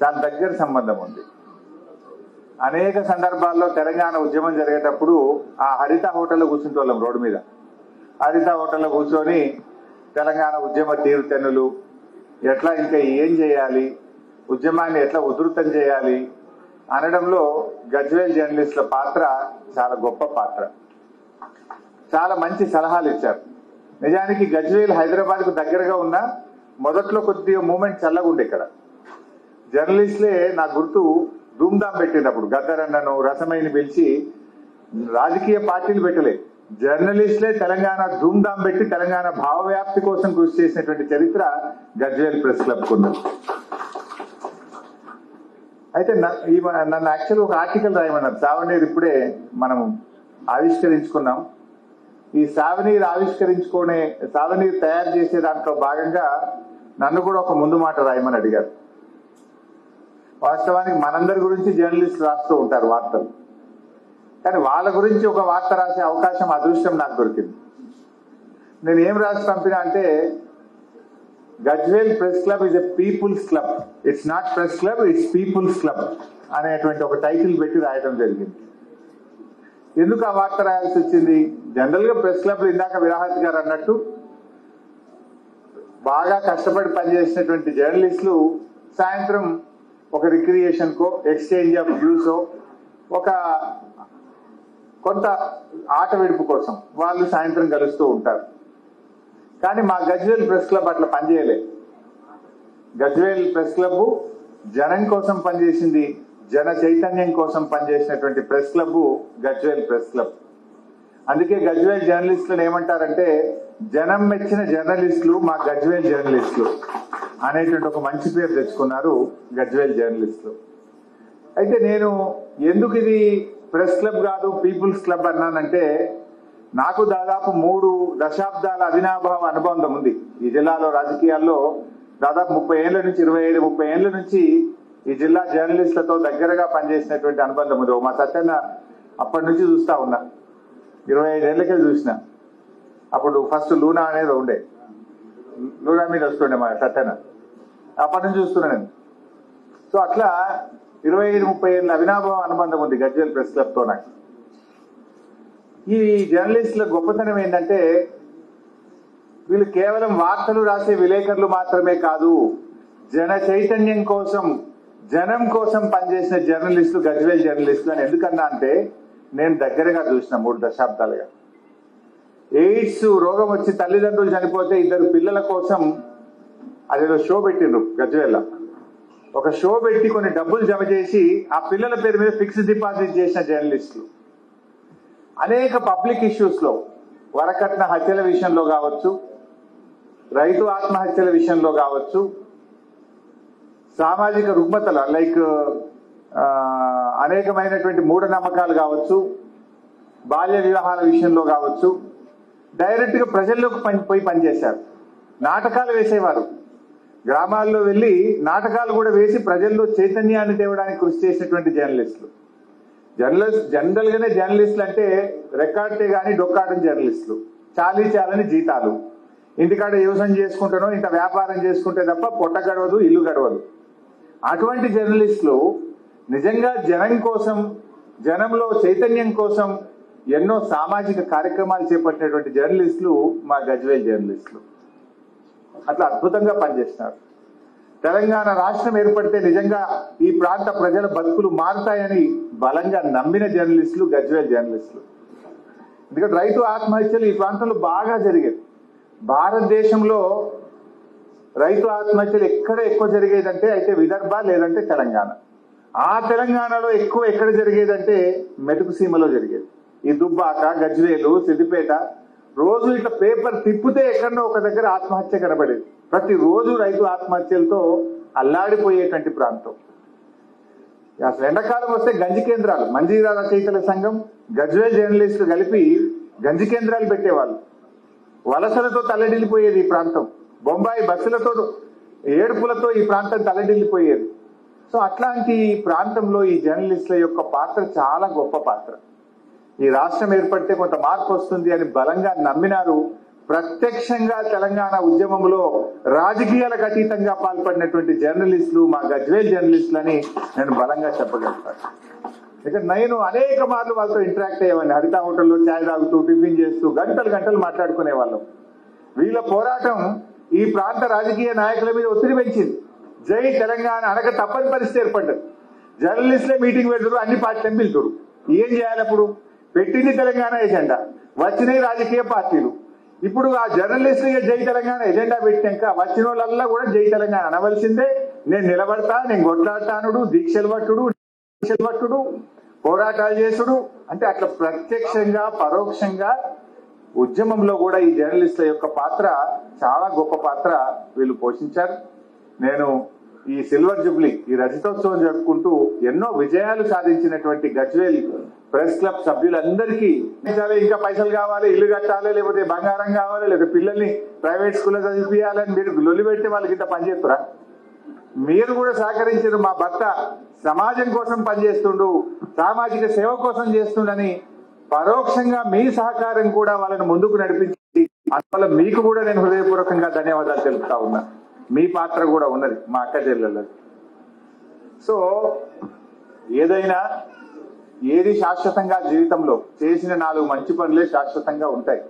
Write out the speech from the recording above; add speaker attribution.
Speaker 1: చాలా దగ్గర సంబంధం ఉంది. అనేక సందర్భాల్లో తెలంగాణ ఉద్యమం జరిగేటప్పుడు ఆ హరిత హోటల్లో కూర్చుంటోళ్ళం రోడ్డు మీద. హరిత హోటల్లో కూర్చొని తెలంగాణ ఉద్యమ తీరుతెన్నులు ఎట్లా ఇంకా ఏం చేయాలి, ఉద్యమాన్ని ఎట్లా ఉధృతం చేయాలి అనడంలో గజ్వేల్ జర్నలిస్టుల పాత్ర చాలా గొప్ప పాత్ర. చాలా మంచి సలహాలు ఇచ్చారు. నిజానికి గజ్వేల్ హైదరాబాద్ కు దగ్గరగా ఉన్న మొదట్లో కొద్దిగా మూమెంట్ చల్లగా ఉండే ఇక్కడ. జర్నలిస్టులే నా గుర్తు ధూమ్ధాం పెట్టినప్పుడు గద్దరన్నను రసమైని పిలిచి, రాజకీయ పార్టీలు పెట్టలే, జర్నలిస్టులే తెలంగాణ ధూమ్ధాం పెట్టి తెలంగాణ భావవ్యాప్తి కోసం కృషి చేసినటువంటి చరిత్ర గజ్వేల్ ప్రెస్ క్లబ్ కున్నది. అయితే నన్ను యాక్చువల్ ఒక ఆర్టికల్ రాయమన్నారు. సావనీర్ ఇప్పుడే మనం ఆవిష్కరించుకున్నాం. ఈ సావనీర్ తయారు చేసే దాంట్లో భాగంగా నన్ను కూడా ఒక ముందు మాట రాయమని అడిగారు. వాస్తవానికి మనందరి గురించి జర్నలిస్టులు రాస్తూ ఉంటారు వార్తలు, కానీ వాళ్ళ గురించి ఒక వార్త రాసే అవకాశం, అదృష్టం నాకు దొరికింది. నేను ఏం రాసి పంపినా అంటే, Gajwel press club is a people's club, it's not press club, it's people's club అనేటువంటి ఒక టైటిల్ పెట్టి రాయడం జరిగింది. ఎందుకు ఆ వార్త రాయాల్సి వచ్చింది? జనరల్ గా ప్రెస్ క్లబ్ ఇందాక విరాహత్ గారు అన్నట్టు బాగా కష్టపడి పనిచేసినటువంటి జర్నలిస్టులు సాయంత్రం ఒక recreation co, exchange of views, ఒక కొంత ఆట విడుపు కోసం వాళ్ళు సాయంత్రం కలుస్తూ ఉంటారు. కానీ మా గజ్వేల్ ప్రెస్ క్లబ్ అట్లా పనిచేయలేదు. గజ్వేల్ ప్రెస్ క్లబ్ జనం కోసం పనిచేసింది, జన చైతన్యం కోసం పనిచేసినటువంటి press club Gajwel press club. అందుకే గజ్వేల్ జర్నలిస్టులను ఏమంటారంటే, జనం మెచ్చిన జర్నలిస్టులు మా గజ్వేల్ జర్నలిస్టులు అనేటువంటి ఒక మంచి పేరు తెచ్చుకున్నారు గజ్వేల్ జర్నలిస్టులు. అయితే నేను ఎందుకు ఇది ప్రెస్ క్లబ్ కాదు పీపుల్స్ క్లబ్ అన్నానంటే, నాకు దాదాపు 3 దశాబ్దాల అవినాభావ అనుబంధం ఉంది ఈ జిల్లాలో. రాజకీయాల్లో దాదాపు 30 ఏళ్ల నుంచి 25-30 ఏళ్ల నుంచి ఈ జిల్లా జర్నలిస్టులతో దగ్గరగా పనిచేసినటువంటి అనుబంధం ఉంది. మా సత్యన్న అప్పటి నుంచి చూస్తా ఉన్నా, 25 ఏళ్లకే చూసిన. అప్పుడు ఫస్ట్ లూనా అనేది ఉండే, లూనా మీద వస్తుండే మా సత్యన్న, అప్పటి నుంచి చూస్తున్నా నేను. సో అట్లా 25-30 ఏళ్ళ అవినాభావ అనుబంధం ఉంది గజ్వేల్ ప్రెస్ క్లబ్ తో నాకు. ఈ జర్నలిస్టుల గొప్పతనం ఏంటంటే, వీళ్ళు కేవలం వార్తలు రాసే విలేకరులు మాత్రమే కాదు, జన చైతన్యం కోసం, జనం కోసం పనిచేసిన జర్నలిస్టులు గజ్వేల్ జర్నలిస్టులు అని ఎందుకన్నా అంటే, నేను దగ్గరగా చూసిన 3 దశాబ్దాలుగా. ఎయిడ్స్ రోగం వచ్చి తల్లిదండ్రులు చనిపోతే 2 పిల్లల కోసం అదేదో షో పెట్టిండ్రు గజ్వేల్లో. ఒక షో పెట్టి కొన్ని డబ్బులు జమ చేసి ఆ పిల్లల పేరు మీద ఫిక్స్డ్ డిపాజిట్ చేసిన జర్నలిస్టులు. అనేక పబ్లిక్ ఇష్యూస్ లో, వరకట్న హత్యల విషయంలో కావచ్చు, రైతు ఆత్మహత్యల విషయంలో కావచ్చు, సామాజిక రుగ్మతలు లైక్ అనేకమైనటువంటి మూఢనమ్మకాలు కావచ్చు, బాల్య వివాహాల విషయంలో కావచ్చు, డైరెక్ట్ గా ప్రజల్లోకి పోయి పనిచేశారు. నాటకాలు వేసేవారు, గ్రామాల్లో వెళ్లి నాటకాలు కూడా వేసి ప్రజల్లో చైతన్యాన్ని తేవడానికి కృషి చేసినటువంటి జర్నలిస్టులు. జనరల్ గానే జర్నలిస్టులు అంటే రెక్కాడితే గానీ డొక్కాడని జర్నలిస్టులు, చాలని జీతాలు, ఇంటికాడ వ్యవసాయం చేసుకుంటానో ఇంత వ్యాపారం చేసుకుంటే తప్ప పొట్ట గడవదు, ఇల్లు గడవదు. అటువంటి జర్నలిస్టులు నిజంగా జనం కోసం, జనంలో చైతన్యం కోసం ఎన్నో సామాజిక కార్యక్రమాలు చేపట్టినటువంటి జర్నలిస్టులు మా గజ్వేల్ జర్నలిస్టులు. అట్లా అద్భుతంగా పనిచేస్తున్నారు. తెలంగాణ రాష్ట్రం ఏర్పడితే నిజంగా ఈ ప్రాంత ప్రజల బతుకులు మారుతాయని బలంగా నమ్మిన జర్నలిస్టులు గజ్వేల్ జర్నలిస్టులు. ఎందుకంటే రైతు ఆత్మహత్యలు ఈ ప్రాంతంలో బాగా జరిగేది. భారతదేశంలో రైతు ఆత్మహత్యలు ఎక్కువ జరిగేదంటే అయితే విదర్భ లేదంటే తెలంగాణ. ఆ తెలంగాణలో ఎక్కడ జరిగేదంటే మెతుకు సీమలో జరిగేది. ఈ దుబ్బాక, గజ్వేలు, సిద్దిపేట, రోజు ఇట్లా పేపర్ తిప్పితే ఎక్కడో ఒక దగ్గర ఆత్మహత్య కనబడేది. ప్రతిరోజు రైతు ఆత్మహత్యలతో అల్లాడిపోయేటువంటి ప్రాంతం. అసలు ఎండాకాలం వస్తే గంజి కేంద్రాలు, మంజీరా రచయితల సంఘం, గజ్వేల్ జర్నలిస్టులు కలిపి గంజి కేంద్రాలు పెట్టేవాళ్ళు. వలసలతో తల్లడిల్లిపోయేది ఈ ప్రాంతం. బొంబాయి బస్సులతో, ఏడుపులతో ఈ ప్రాంతం తల్లడిల్లిపోయేది. సో అట్లాంటి ప్రాంతంలో ఈ జర్నలిస్టుల యొక్క పాత్ర చాలా గొప్ప పాత్ర. ఈ రాష్ట్రం ఏర్పడితే కొంత మార్పు వస్తుంది అని బలంగా నమ్మినారు. ప్రత్యక్షంగా తెలంగాణ ఉద్యమంలో రాజకీయాలకు అతీతంగా పాల్పడినటువంటి జర్నలిస్టులు మా గజ్వేల్ జర్నలిస్టులని నేను బలంగా చెప్పగలుగుతాను. ఇక నేను అనేక మార్లు వాళ్ళతో ఇంటరాక్ట్ అయ్యేవాడిని. హరిత హోటల్లో ఛాయ్ తాగుతూ టిఫిన్ చేస్తూ గంటలు గంటలు మాట్లాడుకునే వాళ్ళం. వీళ్ళ పోరాటం ఈ ప్రాంత రాజకీయ నాయకుల మీద ఒత్తిడి పెంచింది. జై తెలంగాణ అనక తప్పని పరిస్థితి ఏర్పడ్డది. జర్నలిస్టులే మీటింగ్ పెడతారు, అన్ని పార్టీలను పిలుతురు. ఏం చేయాలి అప్పుడు? పెట్టింది తెలంగాణ ఎజెండా, వచ్చినాయి రాజకీయ పార్టీలు. ఇప్పుడు ఆ జర్నలిస్టులు జై తెలంగాణ ఎజెండా పెట్టాక వచ్చిన వాళ్ళల్లా కూడా జై తెలంగాణ అనవలసిందే. నేను నిలబడతా, నేను కొట్లాడతానుడు, దీక్షలు పట్టుడు, పోరాటాలు చేసుడు. అంటే అట్లా ప్రత్యక్షంగా పరోక్షంగా ఉద్యమంలో కూడా ఈ జర్నలిస్టుల యొక్క పాత్ర చాలా గొప్ప పాత్ర వీళ్ళు పోషించారు. నేను ఈ సిల్వర్ జూబ్లీ, ఈ రజతోత్సవం జరుపుకుంటూ ఎన్నో విజయాలు సాధించినటువంటి గజ్వేల్ ప్రెస్ క్లబ్ సభ్యులందరికీ ఇంకా పైసలు కావాలి, ఇల్లు కట్టాలి, లేకపోతే బంగారం కావాలి, లేకపోతే పిల్లల్ని ప్రైవేట్ స్కూల్లో చదివియాలని మీరు లొల్లి పెట్టి వాళ్ళకి ఇంత పనిచేస్తురా? మీరు కూడా సహకరించారు. మా భర్త సమాజం కోసం పనిచేస్తుండు, సామాజిక సేవ కోసం చేస్తుండని పరోక్షంగా మీ సహకారం కూడా వాళ్ళని ముందుకు నడిపించి అందువల్ల మీకు కూడా నేను హృదయపూర్వకంగా ధన్యవాదాలు తెలుపుతా ఉన్నా. మీ పాత్ర కూడా ఉన్నది మా అక్క చెల్లెళ్ళది. సో ఏది శాశ్వతంగా జీవితంలో చేసిన 4 మంచి పనులే శాశ్వతంగా ఉంటాయి.